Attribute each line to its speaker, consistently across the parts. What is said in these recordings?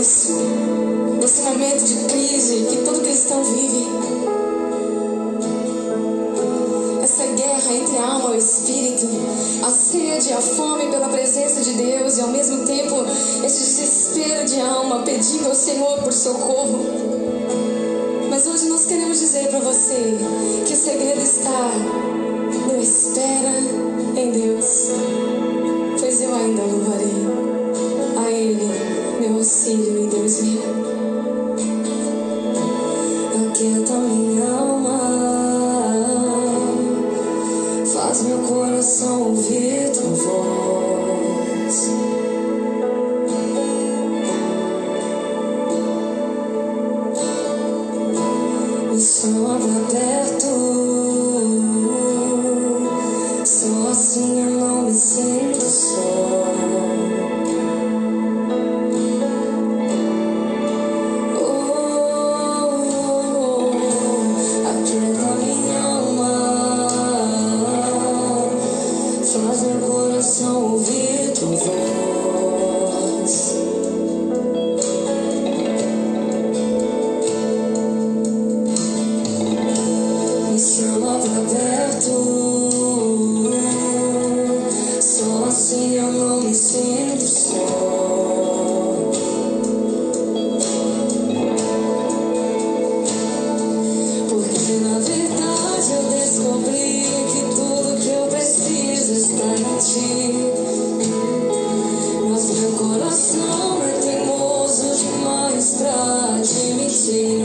Speaker 1: Deus, nesse momento de crise que todo cristão vive, essa guerra entre a alma e o espírito, a sede, a fome pela presença de Deus e ao mesmo tempo esse desespero de alma pedindo ao Senhor por socorro. Mas hoje nós queremos dizer para você que o segredo está no espera em Deus, pois eu ainda louvarei a Ele, meu auxílio e Deus meu. Aquieta minha alma, faz meu coração ouvir tua voz. O som abre aberto, só assim eu não me sinto só. Aquieta minha alma, faz meu coração ouvir tua voz. Me chama pra perto, só assim eu não me sinto só. Porque na verdade eu descobri que tudo que eu preciso está em ti. Mas meu coração é teimoso demais pra admitir.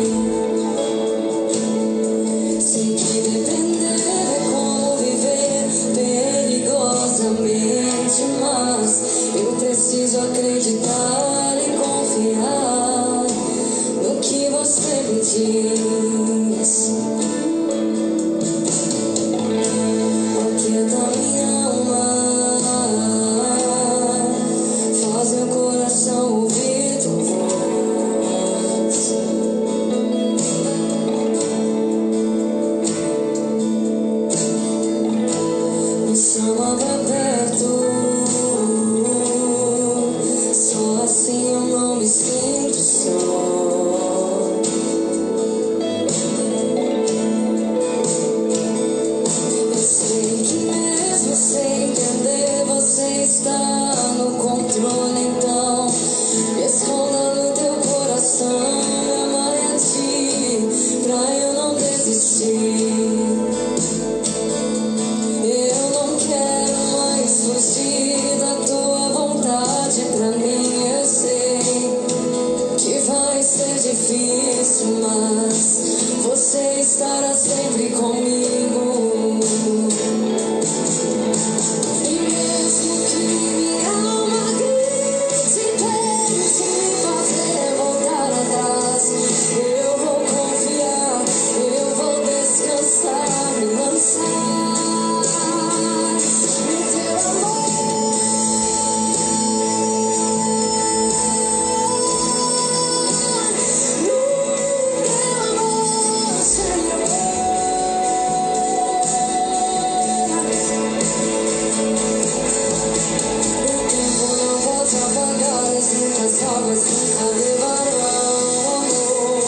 Speaker 1: Sei que depender é como viver perigosamente, mas eu preciso acreditar e confiar no que você me diz. Aquieta minha alma, faz meu coração ouvir tua voz. Me chama pra perto, só assim eu não me sinto só. Eu sei que mesmo sem entender você está no controle, então me esconda no teu coração, me amarre a ti, pra eu não desistir. Eu não quero mais fugir da tua vontade pra mim. Eu sei que vai ser difícil, mas você estará sempre comigo. E mesmo que minha alma grite, tente me fazer voltar atrás, eu vou confiar, eu vou descansar, me lançar no teu amor. No teu amor, Senhor. O tempo não pode apagar as minhas águas, nunca levarão o amor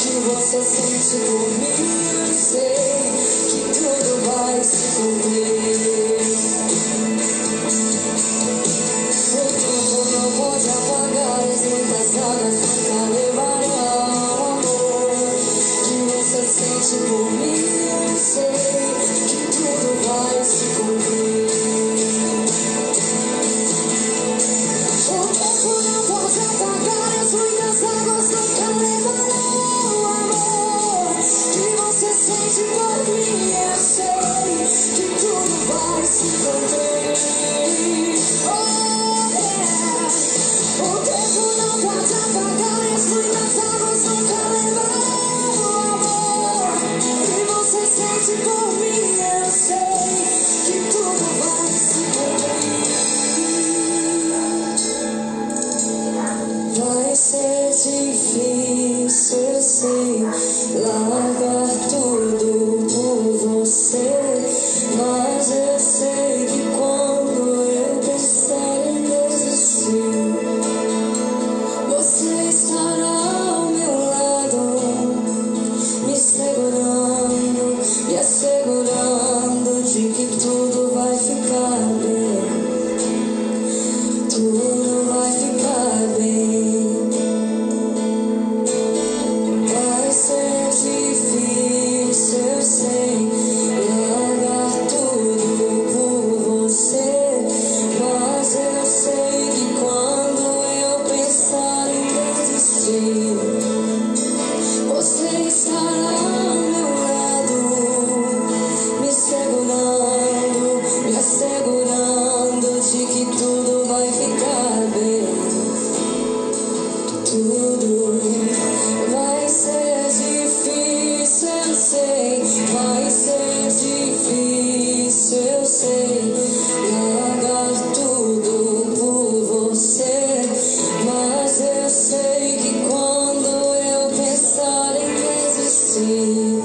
Speaker 1: que você sente por mim. Eu sei que tudo vai se cumprir. O tempo não pode apagar as muitas águas, nunca levarão o amor que você sente por mim. Eu sei que tudo vai se cumprir. O tempo não pode apagar as muitas águas, nunca levarão o amor que você sente por mim. Eu sei que tudo vai se cumprir. Oh, yeah. O tempo não pode apagar as muitas águas, nunca levarão o amor que você sente por mim. Eu sei que tudo vai se cumprir. Vai ser difícil, eu sei, largar tudo por você, mas eu sei que quando eu pensar em desistir, você desistir. Você estará ao meu lado, me segurando, me assegurando de que tudo vai ficar bem. Tudo vai ser difícil, eu sei, vai ser difícil, eu sei, largar tudo por você, mas eu sei que quando eu pensar em desistir,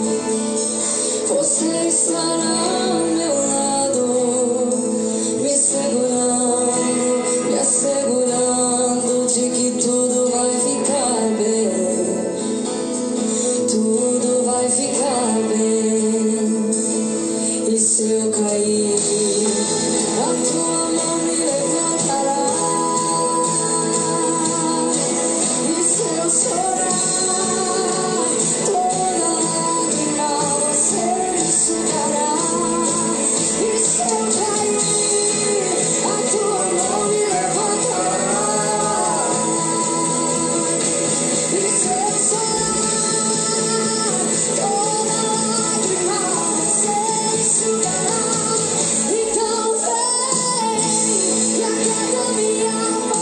Speaker 1: você estará ao meu lado, me segurando, me assegurando de que tudo vai ficar bem, tudo vai ficar bem. E se eu cair, a tua mão me levantará. E se eu chorar, toda lágrima você enxugará. E se eu cair, a tua mão me levantará. E se eu chorar, toda lágrima você enxugará. Então vem e aquieta minha alma.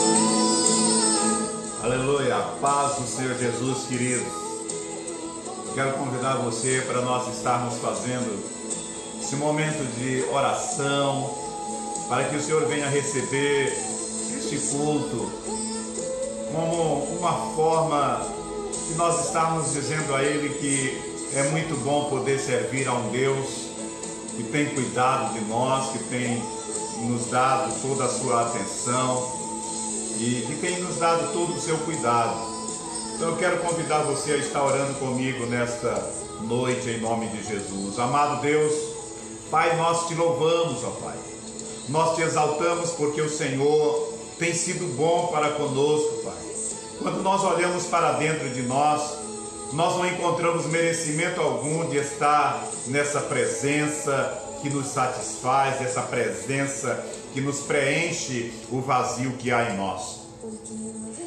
Speaker 2: Aleluia, a paz do Senhor Jesus, queridos. Quero convidar você para nós estarmos fazendo esse momento de oração, para que o Senhor venha receber este culto como uma forma de nós estarmos dizendo a Ele que é muito bom poder servir a um Deus que tem cuidado de nós, que tem nos dado toda a sua atenção e que tem nos dado todo o seu cuidado. Então eu quero convidar você a estar orando comigo nesta noite em nome de Jesus. Amado Deus, Pai, nós te louvamos, ó Pai. Nós te exaltamos porque o Senhor tem sido bom para conosco, Pai. Quando nós olhamos para dentro de nós não encontramos merecimento algum de estar nessa presença que nos satisfaz, essa presença que nos preenche o vazio que há em nós.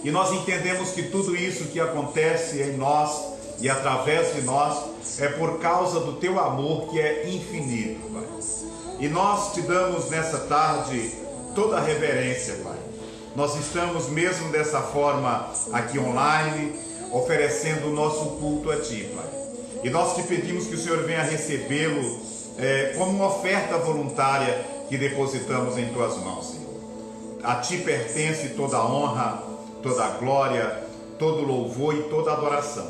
Speaker 2: E nós entendemos que tudo isso que acontece em nós e através de nós é por causa do teu amor que é infinito, Pai. E nós te damos nessa tarde toda a reverência, Pai. Nós estamos mesmo dessa forma aqui online, oferecendo o nosso culto a Ti, Pai. E nós te pedimos que o Senhor venha recebê-lo como uma oferta voluntária que depositamos em Tuas mãos, Senhor. A Ti pertence toda a honra, toda a glória, todo o louvor e toda a adoração.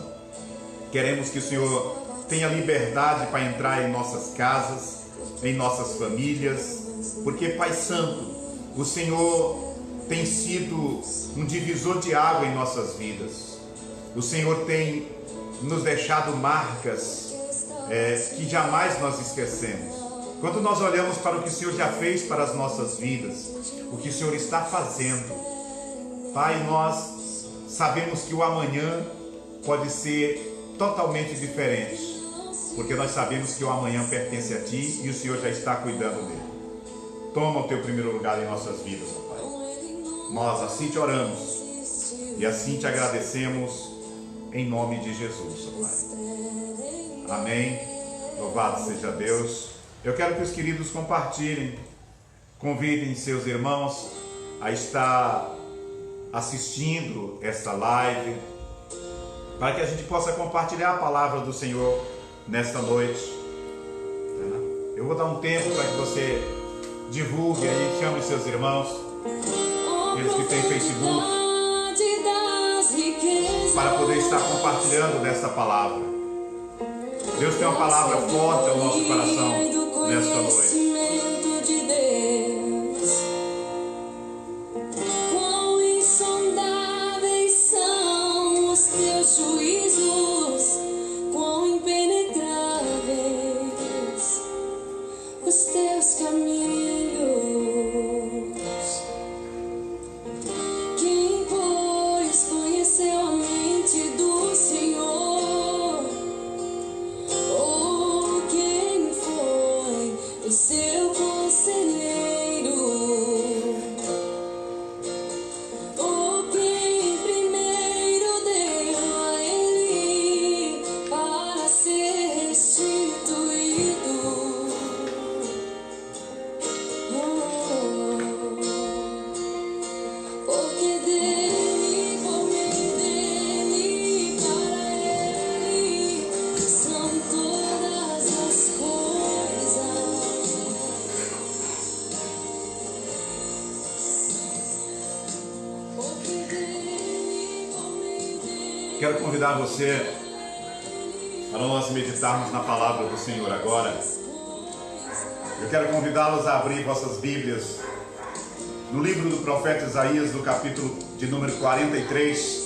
Speaker 2: Queremos que o Senhor tenha liberdade para entrar em nossas casas, em nossas famílias, porque, Pai Santo, o Senhor tem sido um divisor de água em nossas vidas. O Senhor tem nos deixado marcas que jamais nós esquecemos. Quando nós olhamos para o que o Senhor já fez para as nossas vidas, o que o Senhor está fazendo, Pai, nós sabemos que o amanhã pode ser totalmente diferente, porque nós sabemos que o amanhã pertence a Ti e o Senhor já está cuidando dele. Toma o Teu primeiro lugar em nossas vidas, ó Pai. Nós assim te oramos e assim te agradecemos em nome de Jesus, ó Pai. Amém. Louvado seja Deus. Eu quero que os queridos compartilhem, convidem seus irmãos a estar assistindo essa live, para que a gente possa compartilhar a palavra do Senhor nesta noite. Eu vou dar um tempo para que você divulgue aí, chame seus irmãos, eles que têm Facebook, para poder estar compartilhando dessa palavra. Deus tem uma palavra forte ao nosso coração nesta noite.
Speaker 1: Quão insondáveis são os teus juízos, quão impenetráveis os teus caminhos. Quem, pois, conheceu a mente do Senhor? O seu conselheiro, ou quem primeiro
Speaker 2: Quero convidar você para nós meditarmos na palavra do Senhor agora. Eu quero convidá-los a abrir vossas Bíblias no livro do profeta Isaías, no capítulo de número 43.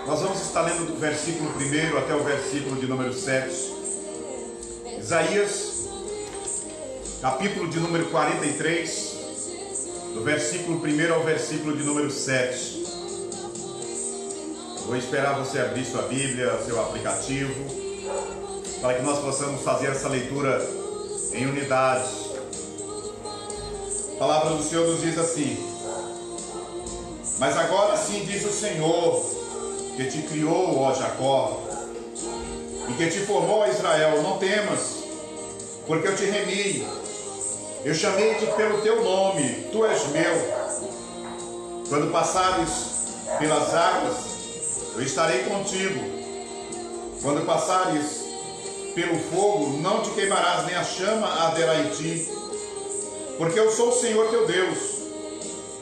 Speaker 2: Nós vamos estar lendo do versículo 1 até o versículo de número 7. Isaías, capítulo de número 43, do versículo 1 ao versículo de número 7. Vou esperar você abrir sua Bíblia, seu aplicativo, para que nós possamos fazer essa leitura em unidade. A palavra do Senhor nos diz assim: mas agora sim diz o Senhor, que te criou, ó Jacó, e que te formou, ó Israel, não temas, porque eu te remi, eu chamei-te pelo teu nome, tu és meu. Quando passares pelas águas, eu estarei contigo. Quando passares pelo fogo, não te queimarás, nem a chama arderá em ti. Porque eu sou o Senhor teu Deus,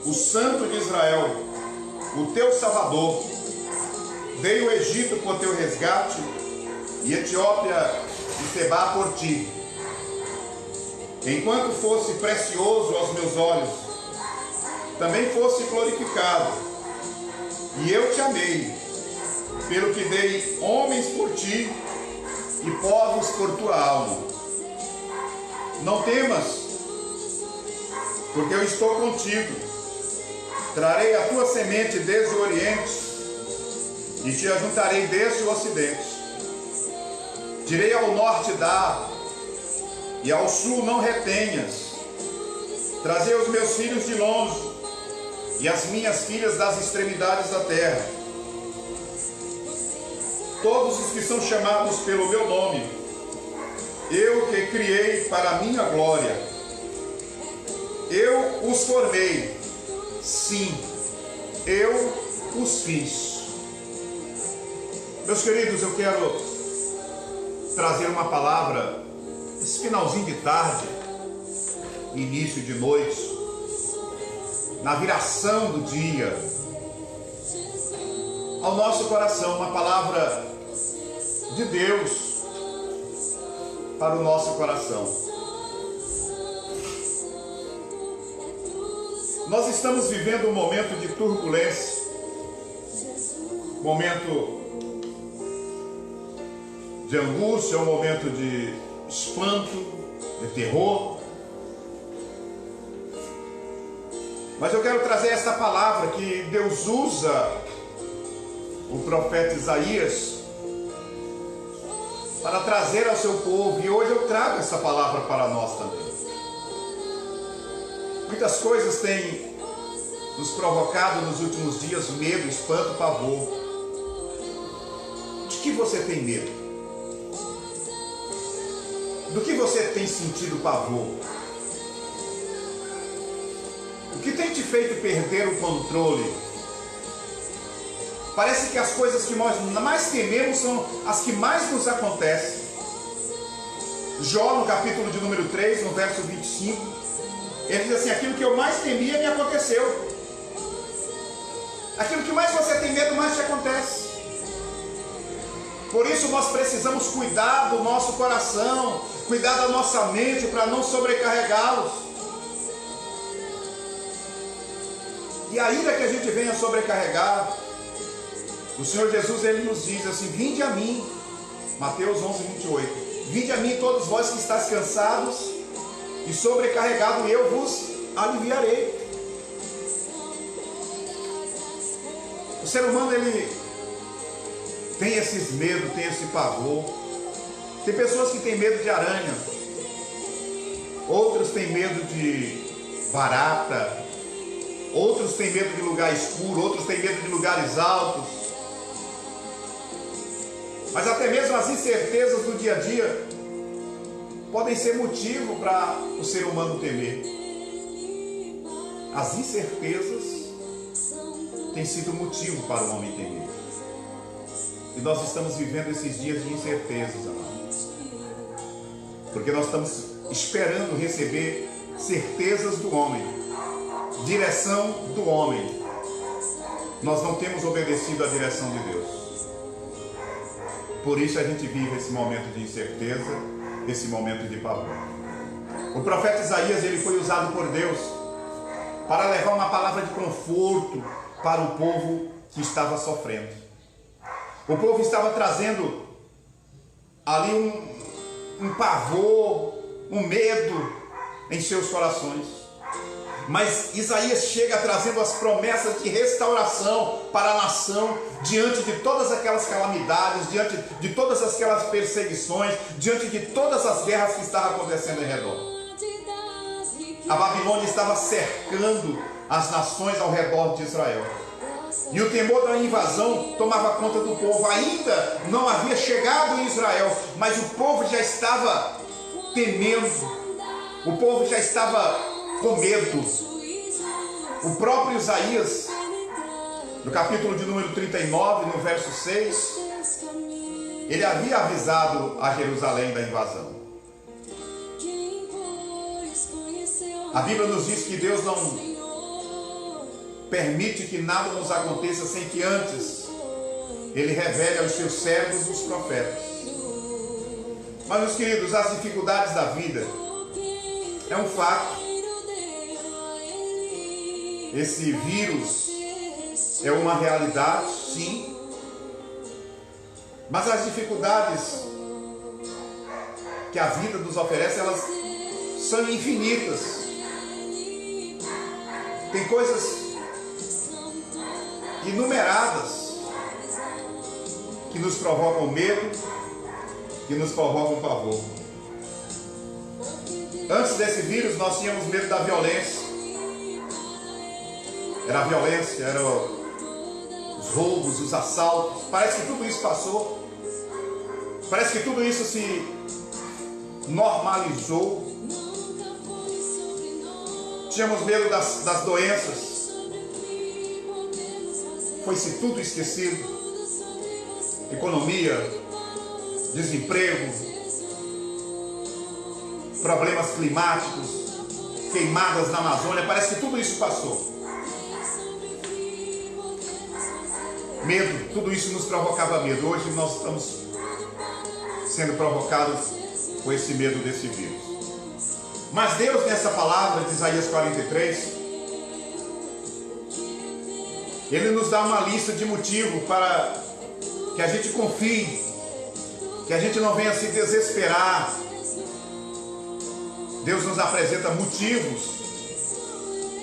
Speaker 2: o Santo de Israel, o teu Salvador. Dei o Egito por teu resgate, e Etiópia e Sebá por ti. Enquanto fosse precioso aos meus olhos, também fosse glorificado, e eu te amei, pelo que dei homens por ti e povos por tua alma. Não temas, porque eu estou contigo. Trarei a tua semente desde o Oriente e te ajuntarei desde o Ocidente. Direi ao norte: dá, e ao sul não retenhas. Trazei os meus filhos de longe e as minhas filhas das extremidades da terra. Todos os que são chamados pelo meu nome, eu que criei para a minha glória. Eu os formei, sim, eu os fiz. Meus queridos, eu quero trazer uma palavra, esse finalzinho de tarde, início de noite, na viração do dia, ao nosso coração, uma palavra de Deus para o nosso coração. Nós estamos vivendo um momento de turbulência, momento de angústia, um momento de espanto, de terror. Mas eu quero trazer essa palavra que Deus usa o profeta Isaías para trazer ao seu povo, e hoje eu trago essa palavra para nós também. Muitas coisas têm nos provocado nos últimos dias medo, espanto, pavor. De que você tem medo? Do que você tem sentido pavor? O que tem te feito perder o controle? Parece que as coisas que nós mais tememos são as que mais nos acontecem. Jó, no capítulo de número 3, no verso 25, ele diz assim: aquilo que eu mais temia me aconteceu. Aquilo que mais você tem medo, mais te acontece. Por isso nós precisamos cuidar do nosso coração, cuidar da nossa mente, para não sobrecarregá-los. E ainda que a gente venha sobrecarregar, o Senhor Jesus, ele nos diz assim: vinde a mim, Mateus 11, 28, vinde a mim todos vós que estáis cansados e sobrecarregados, e eu vos aliviarei. O ser humano, ele tem esses medos, tem esse pavor. Tem pessoas que têm medo de aranha, outros têm medo de barata, outros têm medo de lugar escuro, outros têm medo de lugares altos. Mas até mesmo as incertezas do dia a dia podem ser motivo para o ser humano temer. As incertezas têm sido motivo para o homem temer. E nós estamos vivendo esses dias de incertezas, amados. Porque nós estamos esperando receber certezas do homem, direção do homem. nós não temos obedecido à direção de Deus. Por isso a gente vive esse momento de incerteza, esse momento de pavor. O profeta Isaías, ele foi usado por Deus para levar uma palavra de conforto para o povo que estava sofrendo. O povo estava trazendo ali um pavor, um medo em seus corações. Mas Isaías chega trazendo as promessas de restauração para a nação, diante de todas aquelas calamidades, diante de todas aquelas perseguições, diante de todas as guerras que estavam acontecendo em redor. A Babilônia estava cercando as nações ao redor de Israel. E o temor da invasão tomava conta do povo. Ainda não havia chegado em Israel, mas o povo já estava temendo. O povo já estava com medo. O próprio Isaías, no capítulo de número 39, no verso 6, ele havia avisado a Jerusalém da invasão. A Bíblia nos diz que Deus não permite que nada nos aconteça sem que antes Ele revele aos seus servos, os profetas. Mas, meus queridos, as dificuldades da vida é um fato. Esse vírus é uma realidade, sim. Mas as dificuldades que a vida nos oferece, elas são infinitas. Tem coisas inumeradas que nos provocam medo, que nos provocam pavor. Antes desse vírus, nós tínhamos medo da violência. Era a violência, eram os roubos, os assaltos. Parece que tudo isso passou. Parece que tudo isso se normalizou. Tínhamos medo das doenças. Foi-se tudo esquecido. Economia, desemprego, problemas climáticos, queimadas na Amazônia. Parece que tudo isso passou. Medo, tudo isso nos provocava medo. Hoje nós estamos sendo provocados com esse medo desse vírus. Mas Deus, nessa palavra de Isaías 43, Ele nos dá uma lista de motivos para que a gente confie, que a gente não venha se desesperar. Deus nos apresenta motivos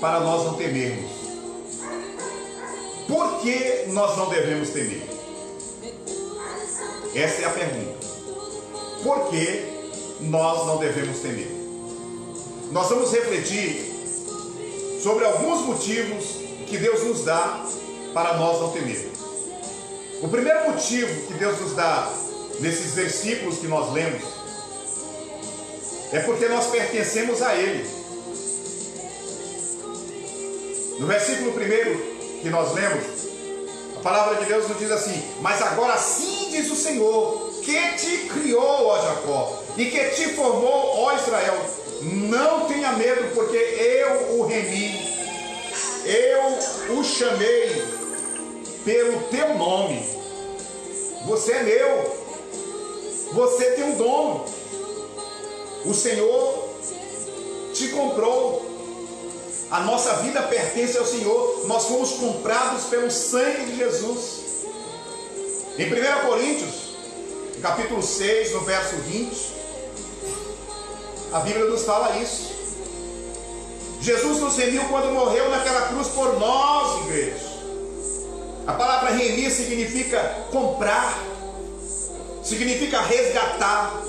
Speaker 2: para nós não temermos. Por que nós não devemos temer? Essa é a pergunta. Por que nós não devemos temer? Nós vamos refletir sobre alguns motivos que Deus nos dá para nós não temermos. O primeiro motivo que Deus nos dá nesses versículos que nós lemos é porque nós pertencemos a Ele. No versículo 1 que nós lemos, a palavra de Deus nos diz assim: mas agora assim diz o Senhor, que te criou, ó Jacó, e que te formou, ó Israel, não tenha medo, porque eu o remi, eu o chamei pelo teu nome. Você é meu, você tem um dono. O Senhor te comprou. A nossa vida pertence ao Senhor. Nós fomos comprados pelo sangue de Jesus. Em 1 Coríntios, capítulo 6, no verso 20, a Bíblia nos fala isso. Jesus nos remiu quando morreu naquela cruz por nós, igreja. A palavra remir significa comprar, significa resgatar.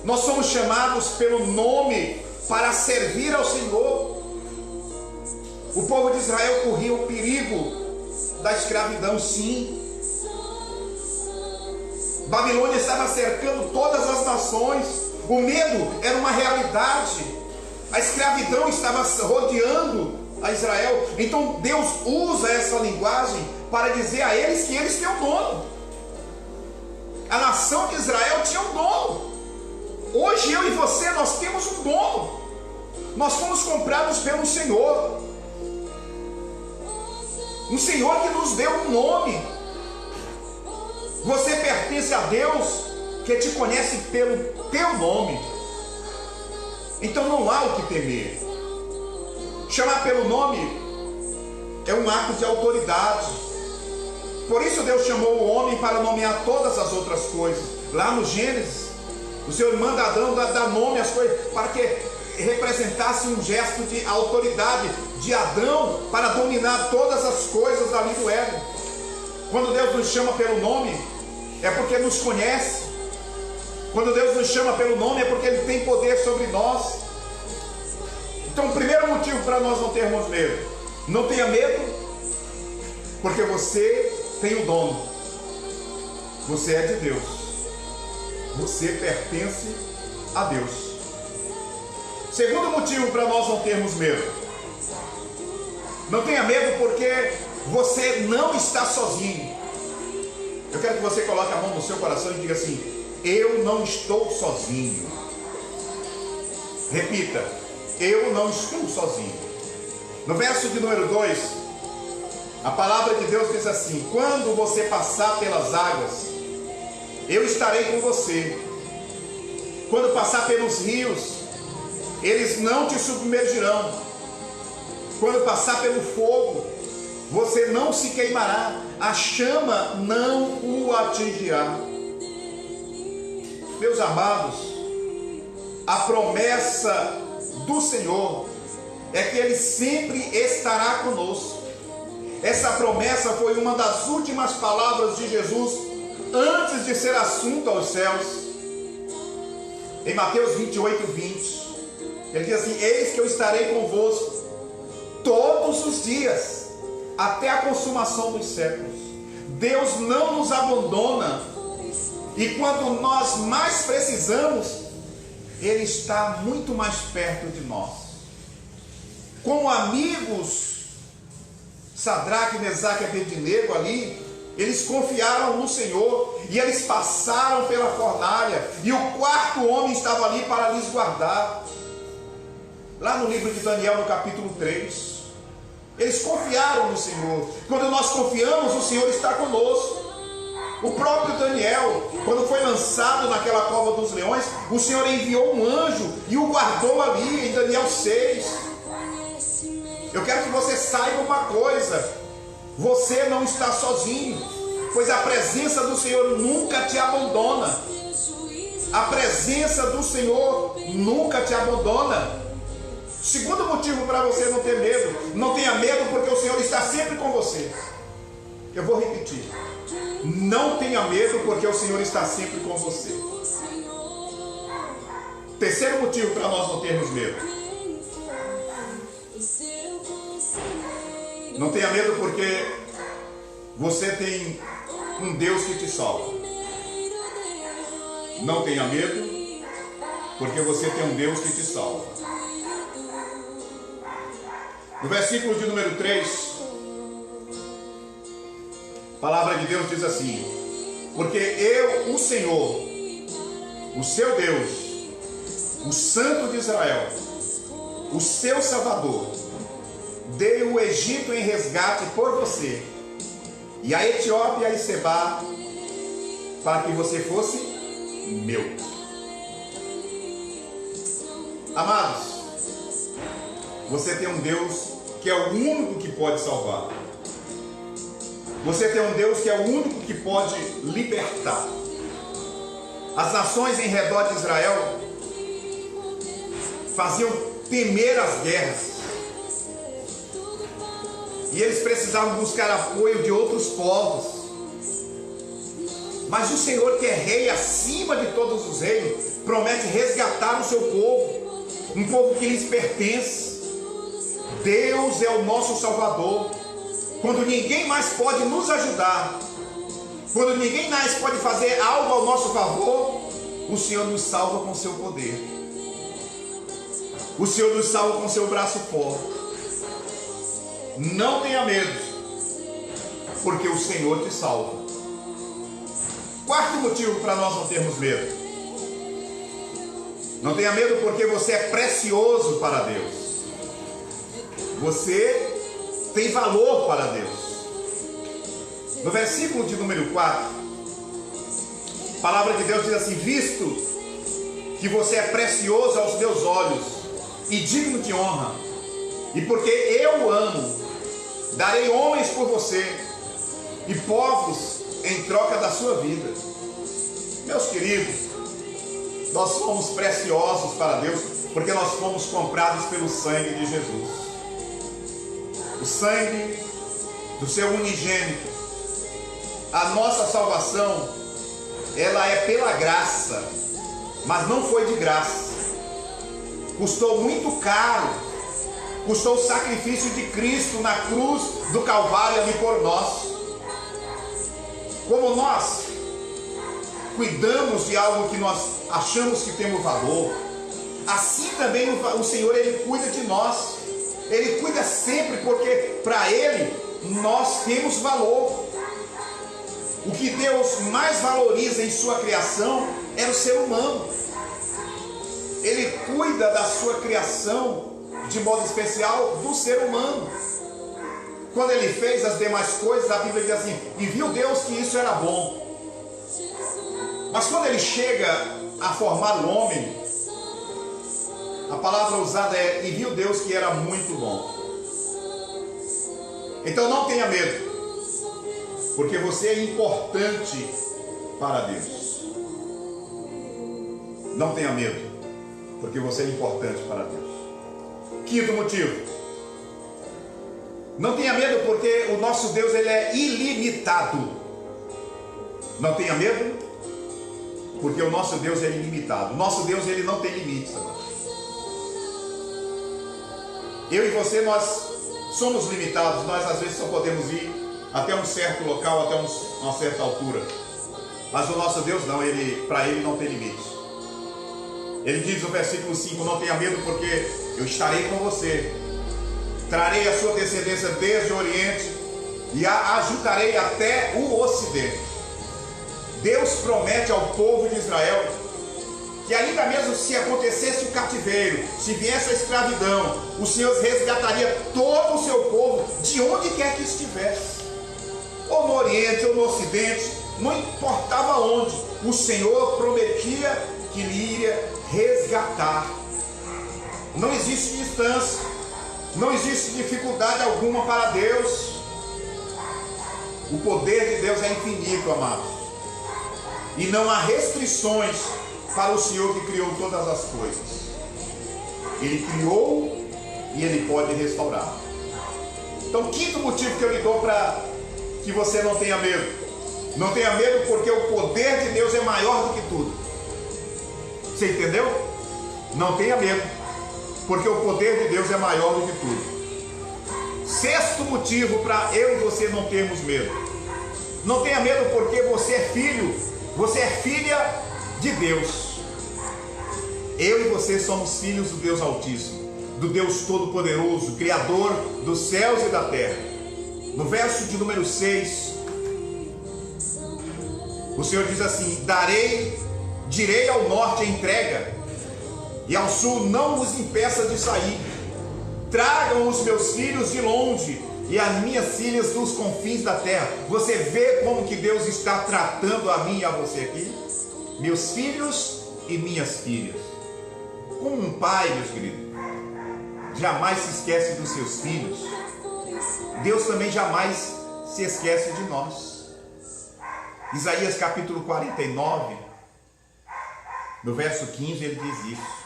Speaker 2: Nós somos chamados pelo nome para servir ao Senhor. O povo de Israel corria o perigo da escravidão, sim. Babilônia estava cercando todas as nações. O medo era uma realidade. A escravidão estava rodeando a Israel. Então Deus usa essa linguagem para dizer a eles que eles têm um dono. A nação de Israel tinha um dono. Hoje eu e você, nós temos um dono. Nós fomos comprados pelo Senhor. Um Senhor que nos deu um nome. Você pertence a Deus que te conhece pelo teu nome. Então não há o que temer. Chamar pelo nome é um ato de autoridade. Por isso Deus chamou o homem para nomear todas as outras coisas. Lá no Gênesis, o Senhor manda Adão dar nome às coisas para que representasse um gesto de autoridade de Adão para dominar todas as coisas ali do Éden. Quando Deus nos chama pelo nome, é porque nos conhece. Quando Deus nos chama pelo nome, é porque Ele tem poder sobre nós. Então, o primeiro motivo para nós não termos medo: não tenha medo, porque você tem o dono. Você é de Deus. Você pertence a Deus. Segundo motivo para nós não termos medo: não tenha medo porque você não está sozinho. Eu quero que você coloque a mão no seu coração e diga assim: eu não estou sozinho. Repita: eu não estou sozinho. No verso de número 2, a palavra de Deus diz assim: quando você passar pelas águas, eu estarei com você. Quando passar pelos rios, eles não te submergirão. Quando passar pelo fogo, você não se queimará, a chama não o atingirá. Meus amados, a promessa do Senhor é que Ele sempre estará conosco. Essa promessa foi uma das últimas palavras de Jesus antes de ser assunto aos céus. Em Mateus 28:20, Ele diz assim: eis que eu estarei convosco todos os dias, até a consumação dos séculos. Deus não nos abandona, e quando nós mais precisamos, Ele está muito mais perto de nós. Como amigos, Sadraque, Mesaque e Abednego ali, eles confiaram no Senhor, e eles passaram pela fornalha, e o quarto homem estava ali para lhes guardar. Lá no livro de Daniel, no capítulo 3, eles confiaram no Senhor. Quando nós confiamos, o Senhor está conosco. O próprio Daniel, quando foi lançado naquela cova dos leões, o Senhor enviou um anjo e o guardou ali em Daniel 6. Eu quero que você saiba uma coisa: você não está sozinho, pois a presença do Senhor nunca te abandona. A presença do Senhor nunca te abandona. Segundo motivo para você não ter medo: não tenha medo porque o Senhor está sempre com você. Eu vou repetir: não tenha medo porque o Senhor está sempre com você. Terceiro motivo para nós não termos medo: não tenha medo porque você tem um Deus que te salva. Não tenha medo porque você tem um Deus que te salva. No versículo de número 3, a palavra de Deus diz assim: porque eu, o Senhor, o seu Deus, o Santo de Israel, o seu Salvador, dei o Egito em resgate por você, e a Etiópia e Sebá, para que você fosse meu. Amados, você tem um Deus que é o único que pode salvar. Você tem um Deus que é o único que pode libertar. As nações em redor de Israel faziam temer as guerras, e eles precisavam buscar apoio de outros povos. Mas o Senhor, que é rei acima de todos os reinos, promete resgatar o seu povo, um povo que lhes pertence. Deus é o nosso Salvador. Quando ninguém mais pode nos ajudar, quando ninguém mais pode fazer algo ao nosso favor, o Senhor nos salva com seu poder. O Senhor nos salva com seu braço forte. Não tenha medo, porque o Senhor te salva. Quarto motivo para nós não termos medo: não tenha medo porque você é precioso para Deus. Você tem valor para Deus. No versículo de número 4, a palavra de Deus diz assim: visto que você é precioso aos meus olhos e digno de honra, e porque eu o amo, darei homens por você e povos em troca da sua vida. Meus queridos, nós somos preciosos para Deus porque nós fomos comprados pelo sangue de Jesus. O sangue do seu unigênito. A nossa salvação, ela é pela graça, mas não foi de graça. Custou muito caro. Custou o sacrifício de Cristo na cruz do Calvário ali por nós. Como nós cuidamos de algo que nós achamos que temos valor, assim também o Senhor, Ele cuida de nós. Ele cuida sempre, porque para Ele nós temos valor. O que Deus mais valoriza em sua criação é o ser humano. Ele cuida da sua criação, de modo especial, do ser humano. Quando Ele fez as demais coisas, a Bíblia diz assim: e viu Deus que isso era bom. Mas quando Ele chega a formar o homem, a palavra usada é: e viu Deus que era muito bom. Então não tenha medo, porque você é importante para Deus. Não tenha medo, porque você é importante para Deus. Quinto motivo: não tenha medo, porque o nosso Deus, Ele é ilimitado. Não tenha medo, porque o nosso Deus é ilimitado. O nosso Deus, Ele não tem limites. Eu e você, nós somos limitados. Nós às vezes só podemos ir até um certo local, até uma certa altura. Mas o nosso Deus não, para Ele não tem limites. Ele diz no versículo 5: não tenha medo, porque eu estarei com você. Trarei a sua descendência desde o Oriente e a ajuntarei até o Ocidente. Deus promete ao povo de Israel que ainda mesmo se acontecesse o cativeiro, se viesse a escravidão, o Senhor resgataria todo o seu povo de onde quer que estivesse. Ou no Oriente, ou no Ocidente, não importava onde, o Senhor prometia que lhe iria resgatar. Não existe distância, não existe dificuldade alguma para Deus. O poder de Deus é infinito, amados. E não há restrições para o Senhor que criou todas as coisas. Ele criou e Ele pode restaurar. Então, quinto motivo que eu lhe dou para que você não tenha medo. Não tenha medo, porque o poder de Deus é maior do que tudo. Você entendeu? Não tenha medo, porque o poder de Deus é maior do que tudo. Sexto motivo para eu e você não termos medo. Não tenha medo, porque você é filho, você é filha de Deus. Eu e você somos filhos do Deus Altíssimo, do Deus Todo-Poderoso, Criador dos céus e da terra. No verso de número 6, o Senhor diz assim: direi ao norte a entrega, e ao sul não os impeça de sair. Tragam os meus filhos de longe e as minhas filhas dos confins da terra. Você vê como que Deus está tratando a mim e a você aqui? Meus filhos e minhas filhas. Como um pai, meus queridos, jamais se esquece dos seus filhos, Deus também jamais se esquece de nós. Isaías capítulo 49, no verso 15, ele diz isso.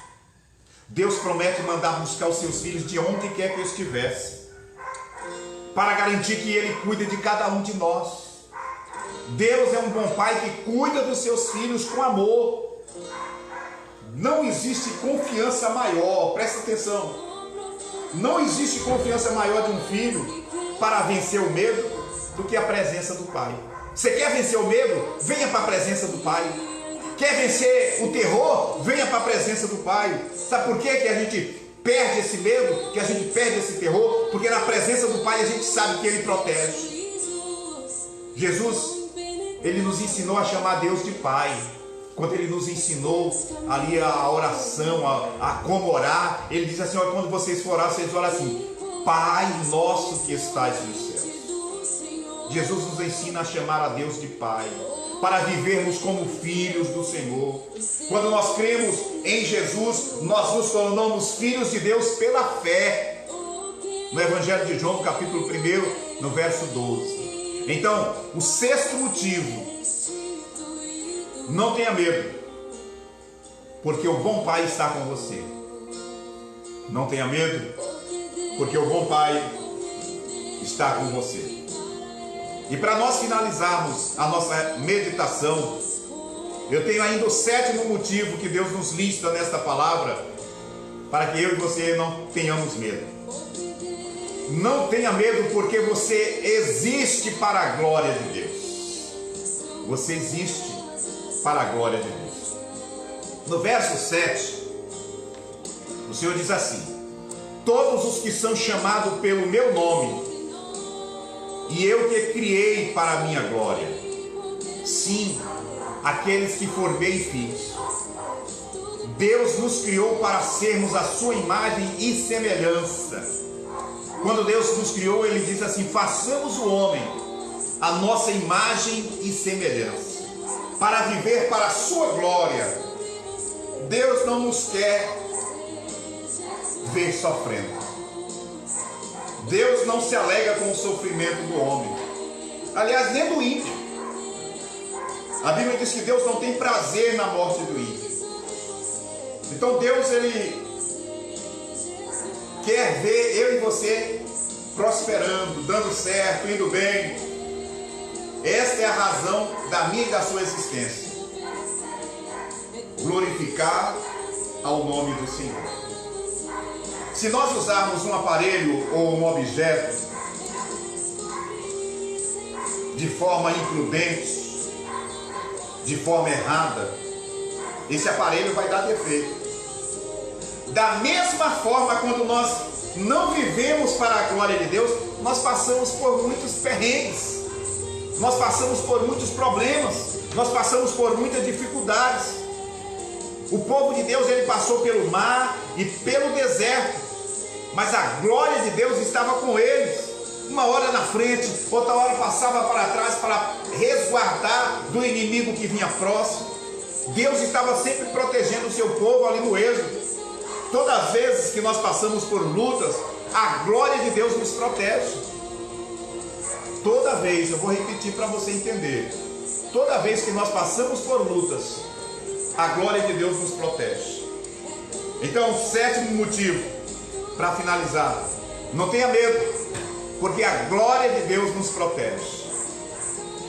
Speaker 2: Deus promete mandar buscar os seus filhos de onde quer que eu estivesse, para garantir que Ele cuida de cada um de nós. Deus é um bom pai que cuida dos seus filhos com amor. Não existe confiança maior, presta atenção, não existe confiança maior de um filho para vencer o medo do que a presença do pai. Você quer vencer o medo? Venha para a presença do pai. Quer vencer o terror? Venha para a presença do pai. Sabe por quê que a gente perde esse medo, que a gente perde esse terror? Porque na presença do pai a gente sabe que Ele protege. Jesus, Ele nos ensinou a chamar Deus de Pai. Quando Ele nos ensinou ali a oração, a como orar, Ele diz assim: olha, quando vocês for orar, vocês oram assim: Pai nosso que estais nos céus. Jesus nos ensina a chamar a Deus de Pai, para vivermos como filhos do Senhor. Quando nós cremos em Jesus, nós nos tornamos filhos de Deus pela fé. No Evangelho de João, capítulo 1, no verso 12. Então, o sexto motivo: não tenha medo, porque o bom Pai está com você. Não tenha medo, porque o bom Pai está com você. E para nós finalizarmos a nossa meditação, eu tenho ainda o sétimo motivo que Deus nos lista nesta palavra, para que eu e você não tenhamos medo. Não tenha medo, porque você existe para a glória de Deus. Você existe para a glória de Deus. No verso 7, o Senhor diz assim: todos os que são chamados pelo meu nome, e eu que criei para a minha glória, sim, aqueles que formei e fiz. Deus nos criou para sermos a sua imagem e semelhança. Quando Deus nos criou, Ele diz assim: façamos o homem a nossa imagem e semelhança, para viver para a sua glória. Deus não nos quer ver sofrendo. Deus não se alega com o sofrimento do homem, aliás, nem do ímpio. A Bíblia diz que Deus não tem prazer na morte do ímpio. Então Deus, Ele quer ver eu e você prosperando, dando certo, indo bem. Esta é a razão da minha e da sua existência: glorificar ao nome do Senhor. Se nós usarmos um aparelho ou um objeto de forma imprudente, de forma errada, esse aparelho vai dar defeito. Da mesma forma, quando nós não vivemos para a glória de Deus, nós passamos por muitos perrengues, nós passamos por muitos problemas, nós passamos por muitas dificuldades. O povo de Deus, ele passou pelo mar e pelo deserto, mas a glória de Deus estava com eles. Uma hora na frente, outra hora passava para trás para resguardar do inimigo que vinha próximo. Deus estava sempre protegendo o seu povo ali no Êxodo. Todas as vezes que nós passamos por lutas, a glória de Deus nos protege. Toda vez, eu vou repetir para você entender, toda vez que nós passamos por lutas, a glória de Deus nos protege. Então, o sétimo motivo, para finalizar: não tenha medo, porque a glória de Deus nos protege.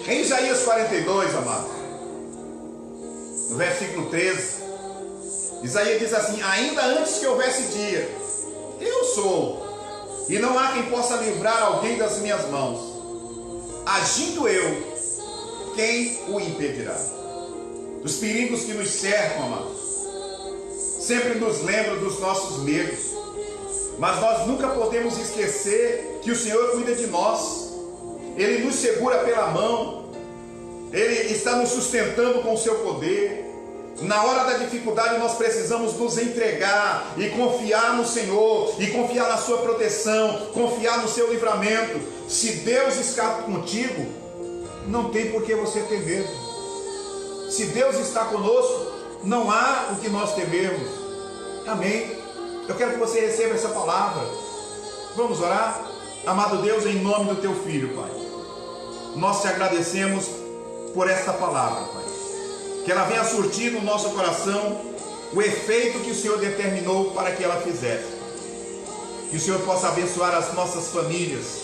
Speaker 2: Em Isaías 42, amado, no versículo 13, Isaías diz assim: ainda antes que houvesse dia, eu sou, e não há quem possa livrar alguém das minhas mãos. Agindo eu, quem o impedirá? Os perigos que nos cercam, amados, sempre nos lembram dos nossos medos, mas nós nunca podemos esquecer que o Senhor cuida de nós. Ele nos segura pela mão, Ele está nos sustentando com o seu poder. Na hora da dificuldade nós precisamos nos entregar e confiar no Senhor, e confiar na sua proteção, confiar no seu livramento. Se Deus está contigo, não tem por que você ter medo. Se Deus está conosco, não há o que nós temermos. Amém? Eu quero que você receba essa palavra. Vamos orar? Amado Deus, em nome do teu Filho, Pai, nós te agradecemos por esta palavra, Pai. Que ela venha surtir no nosso coração o efeito que o Senhor determinou para que ela fizesse. Que o Senhor possa abençoar as nossas famílias,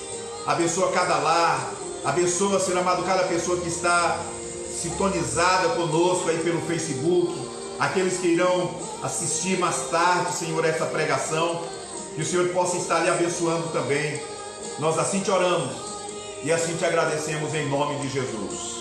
Speaker 2: abençoa cada lar, abençoa, Senhor amado, cada pessoa que está sintonizada conosco aí pelo Facebook, aqueles que irão assistir mais tarde, Senhor, essa pregação, que o Senhor possa estar lhe abençoando também. Nós assim te oramos e assim te agradecemos em nome de Jesus.